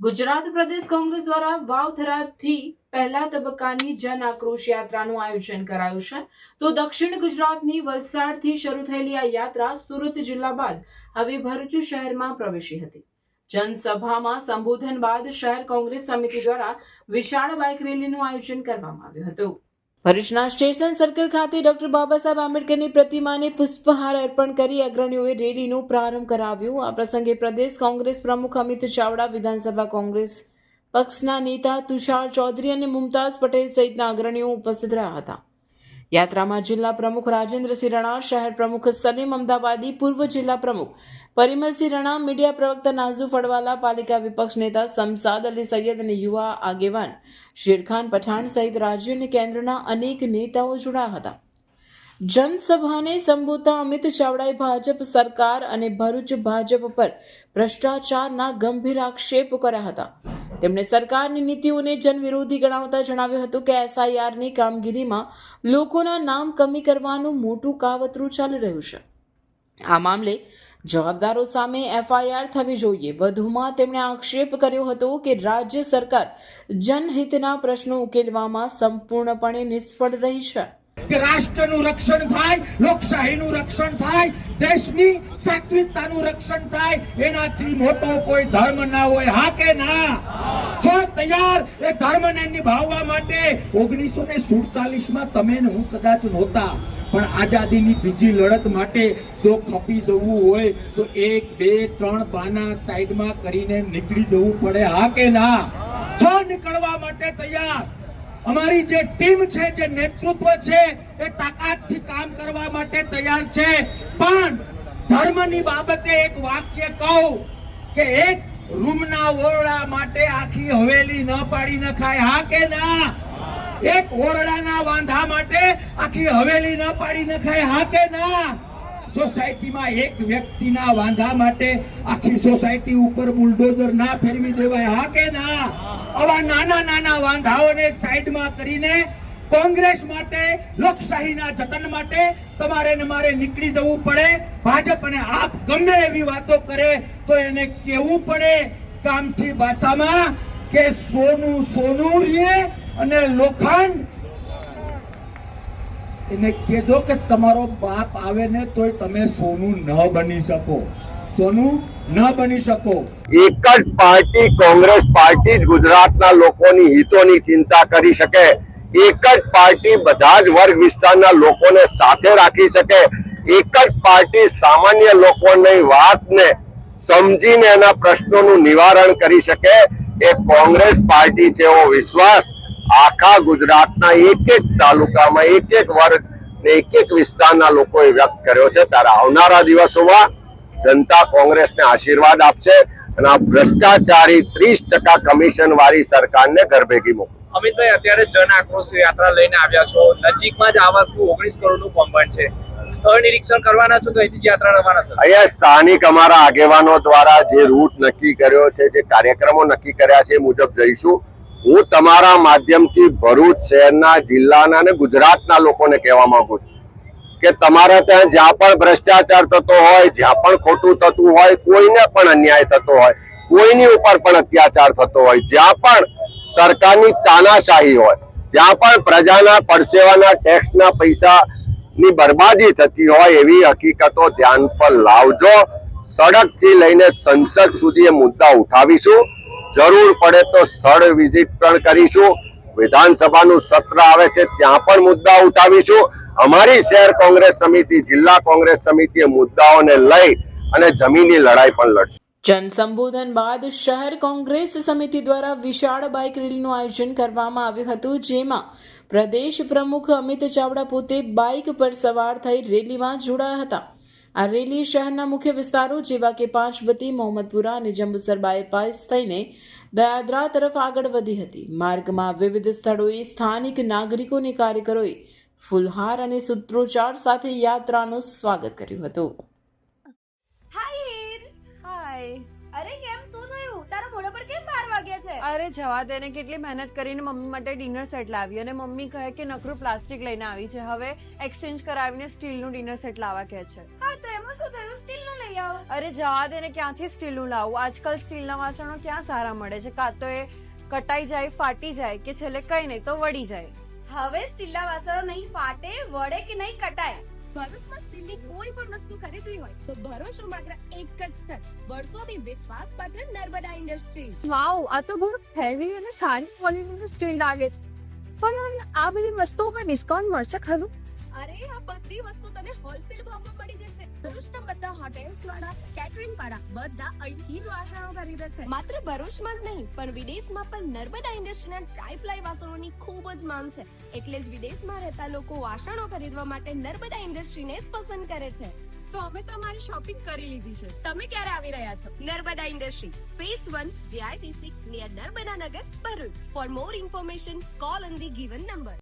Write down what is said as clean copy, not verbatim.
ગુજરાત પ્રદેશ કોંગ્રેસ દ્વારા વાવથરાથી પહેલા તબક્કાની જન આક્રોશ યાત્રાનું આયોજન કરાયું છે તો દક્ષિણ ગુજરાતની વલસાડથી શરૂ થયેલી આ યાત્રા સુરત જિલ્લા બાદ હવે ભરૂચ શહેરમાં પ્રવેશી હતી। જનસભામાં સંબોધન બાદ શહેર કોંગ્રેસ સમિતિ દ્વારા વિશાળ બાઇક રેલીનું આયોજન કરવામાં આવ્યું હતું। ભરૂચના સ્ટેશન સર્કલ ખાતે ડોક્ટર બાબા સાહેબ આંબેડકરની પ્રતિમાને પુષ્પહાર અર્પણ કરી અગ્રણીઓએ રેલીનો પ્રારંભ કરાવ્યો। આ પ્રસંગે પ્રદેશ કોંગ્રેસ પ્રમુખ અમિત ચાવડા, વિધાનસભા કોંગ્રેસ પક્ષના નેતા તુષાર ચૌધરી અને મુમતાઝ પટેલ સહિતના અગ્રણીઓ ઉપસ્થિત રહ્યા હતા। યાત્રામાં જિલ્લા પ્રમુખ રાજેન્દ્રસિંહ રણા, શહેર પ્રમુખ સલીમ અમદાવાદી, પૂર્વ જિલ્લા પ્રમુખ પરિમલસિંહ રણા, મીડિયા પ્રવક્તા નાઝુ ફળવાલા, પાલિકા વિપક્ષ નેતા શમસાદ અલી સૈયદ અને યુવા આગેવાન શેરખાન પઠાણ સહિત રાજ્ય અને કેન્દ્રના અનેક નેતાઓ જોડાયા હતા। જનસભાને સંબોધતા અમિત ચાવડાએ ભાજપ સરકાર અને ભરૂચ ભાજપ પર ભ્રષ્ટાચારના ગંભીર આક્ષેપ કર્યા હતા। તેમણે સરકારની નીતિઓને જનવિરોધી ગણાવતા જણાવ્યું હતું કે એસઆઈઆરની કામગીરીમાં લોકોના નામ કમી કરવાનું મોટું કાવતરું ચાલી રહ્યું છે। આ મામલે જવાબદારો સામે એફઆઈઆર થવી જોઈએ। વધુમાં તેમણે આક્ષેપ કર્યો હતો કે રાજ્ય સરકાર જનહિતના પ્રશ્નો ઉકેલવામાં સંપૂર્ણપણે નિષ્ફળ રહી છે। કે રાષ્ટ્રનું રક્ષણ થાય, લોકશાહીનું રક્ષણ થાય, દેશની સાત્વિકતાનું રક્ષણ થાય, એનાથી મોટો કોઈ ધર્મ ના હોય। હા કે ના? છો તૈયાર એ ધર્મને નિભાવવા માટે? 1947માં તમે ને હું કદાચ નહોતા, પણ આઝાદીની બીજી લડત માટે જો ખપી જવું હોય તો 1, 2, 3 બાના સાઈડમાં કરીને નીકળી જવું પડે। હા કે ના? છો નીકળવા માટે તૈયાર? અમારી જે ટીમ છે, જે નેતૃત્વ છે, એ તાકાતથી કામ કરવા માટે તૈયાર છે। પણ ધર્મની બાબતે એક વાક્ય કહું કે એક રૂમના ઓરડા માટે આખી હવેલી ન પાડી નખાય। હા કે ના? એક ઓરડાના વાંધા માટે આખી હવેલી ન પાડી નખાય। હા કે ના? સોસાયટીમાં એક વ્યક્તિના વાંધા માટે આખી સોસાયટી ઉપર બુલડોઝર ના ફેરવી દેવાય। હા કે ના? આવા નાના નાના વાંધાઓને સાઈડમાં કરીને કોંગ્રેસ માટે, લોકશાહીના જતન માટે તમારે ને મારે નીકળી જવું પડે। ભાજપ અને આપ ગમે એવી વાતો કરે તો એને કહેવું પડે કામથી ભાષામાં કે સોનું સોનું રે અને લોખંડ એને કહેજો કે તમારો બાપ આવે ને તોય તમે સોનું ન બની શકો, સોનું ન બની શકો। એક જ પાર્ટી કોંગ્રેસ પાર્ટી જ ગુજરાતના લોકોની હિતોની ચિંતા કરી શકે। એક જ પાર્ટી બધા જ વર્ગ વિસ્તારના લોકોને સાથે રાખી શકે। એક જ પાર્ટી સામાન્ય લોકોની વાતને સમજીને એના પ્રશ્નોનું નિવારણ કરી શકે। એ કોંગ્રેસ પાર્ટી છે એવો વિશ્વાસ આખા ગુજરાતના એક એક તાલુકામાં, એક એક વર્ગ ને એક એક વિસ્તારના લોકોએ વ્યક્ત કર્યો છે। ત્યારે આવનારા દિવસોમાં જનતા કોંગ્રેસને આશીર્વાદ આપશે અને આ ભ્રષ્ટાચારી 30% કમિશન વાળી સરકારને ઘર ભેગી મોકલશે। અમિતભાઈ, અત્યારે જન આક્રોશ યાત્રા લઈને આવ્યા છો, નજીકમાં જ આવાસનું 19 કરોડનું કૌભાંડ છે, સ્થળ નિરીક્ષણ કરવાના છો તો અહીંથી યાત્રા રવાના થશે? અહીંયા સ્થાનિક અમારા આગેવાનો દ્વારા જે રૂટ નક્કી કર્યો છે, જે કાર્યક્રમો નક્કી કર્યા છે એ મુજબ જઈશું। હું તમારા માધ્યમથી ભરૂચ શહેરના, જિલ્લાના અને ગુજરાતના લોકોને કહેવા માંગુ છું કે તમારા ત્યાં જ્યાં પણ ભ્રષ્ટાચાર થતો હોય, જ્યાં પણ ખોટું થતું હોય, કોઈને પણ અન્યાય થતો હોય, કોઈની ઉપર પણ અત્યાચાર થતો હોય, જ્યાં પણ સરકારની તાનાશાહી હોય, જ્યાં પણ પ્રજાના પરસેવાના ટેક્સના પૈસાની બરબાદી થતી હોય, એવી હકીકતો ધ્યાન પર લાવજો। સડકથી લઈને સંસદ સુધી એ મુદ્દા ઉઠાવીશું। જરૂર પડે તો સ્થળ વિઝિટ પણ કરીશું। વિધાનસભાનું સત્ર આવે છે ત્યાં પણ મુદ્દા ઉઠાવીશું। અમારી શહેર કોંગ્રેસ સમિતિ, જિલ્લા કોંગ્રેસ સમિતિ મુદ્દાઓને લઈ અને જમીની લડાઈ પણ લડશે। જન સંબોધન બાદ શહેર કોંગ્રેસ સમિતિ દ્વારા વિશાળ બાઇક રેલીનું આયોજન કરવામાં આવ્યું હતું, જેમાં પ્રદેશ પ્રમુખ અમિત ચાવડા પોતે બાઇક પર સવાર થઈ રેલીમાં જોડાયા હતા। આ રેલી શહેરના મુખ્ય વિસ્તારો જેવા કે પાંચબત્તી, મોહમ્મદપુરા અને જંબુસર બાયપાસ થઈને દયાદરા તરફ આગળ વધી હતી। માર્ગમાં વિવિધ સ્થળોએ સ્થાનિક નાગરિકો અને કાર્યકરોએ ફૂલહાર અને સૂત્રોચ્ચાર સાથે યાત્રાનું સ્વાગત કર્યું હતું। હાય હીર, હાય. અરે કેમ, શું થયું? તારા મોઢા પર કેમ 12 વાગ્યા છે? અરે જવા દે ને, કેટલી મહેનત કરીને મમ્મી માટે ડિનર સેટ લાવી અને મમ્મી કહે કે નકરું પ્લાસ્ટિક લઈને આવી છે, હવે એક્સચેન્જ કરાવીને સ્ટીલનું ડિનર સેટ લાવવા કહે છે। હા હા તો એમાં શું થયું, સ્ટીલ નો લઈ આવો. અરે જવા દે ને, ક્યાંથી સ્ટીલનું લાવું? આજકાલ સ્ટીલના વાસણો ક્યાં સારા મળે છે? કાં તો એ કટાઈ જાય, ફાટી જાય, કે છેલ્લે કઈ નહીં તો વળી જાય. હવે સ્ટીલના વાસણો નહીં ફાટે, વળે કે નહીં કટાય. ભરૂચમાં સ્ટીલની કોઈ પણ વસ્તુ ખરીદવી હોય તો ભરોસો માત્ર એક જ સ્થળ, વર્ષોથી વિશ્વાસપાત્ર નર્મદા ઇન્ડસ્ટ્રીઝ. વાવ, આ તો બહુ હેવી અને સારી ક્વોલિટીનું સ્ટીલ લાગે છે. પણ આ બધી વસ્તુઓ પર ડિસ્કાઉન્ટ મળશે ખરું? અરે આ બધી વસ્તુ તને હોલસેલ ભાવમાં મળી જશે. ભરૂચના બધા હોટેલ્સ વાળા, કેટરિંગ વાળા બધા અહીંથી જ વાસણો ખરીદે છે. માત્ર ભરૂચમાં જ નહીં પણ વિદેશમાં પણ નર્મદા ઇન્ડસ્ટ્રીના ટ્રાય-પ્લાય વાસણોની ખૂબ જ માંગ છે. એટલે જ વિદેશમાં રહેતા લોકો વાસણો ખરીદવા માટે નર્મદા ઇન્ડસ્ટ્રીને જ પસંદ કરે છે. તો અમે તમારી શોપિંગ કરી લીધી છે. તમે ક્યારે આવી રહ્યા છો? Narmada industry, phase 1, JITC, near Narmada Nagar, Bharuch. For more information, call on the given number.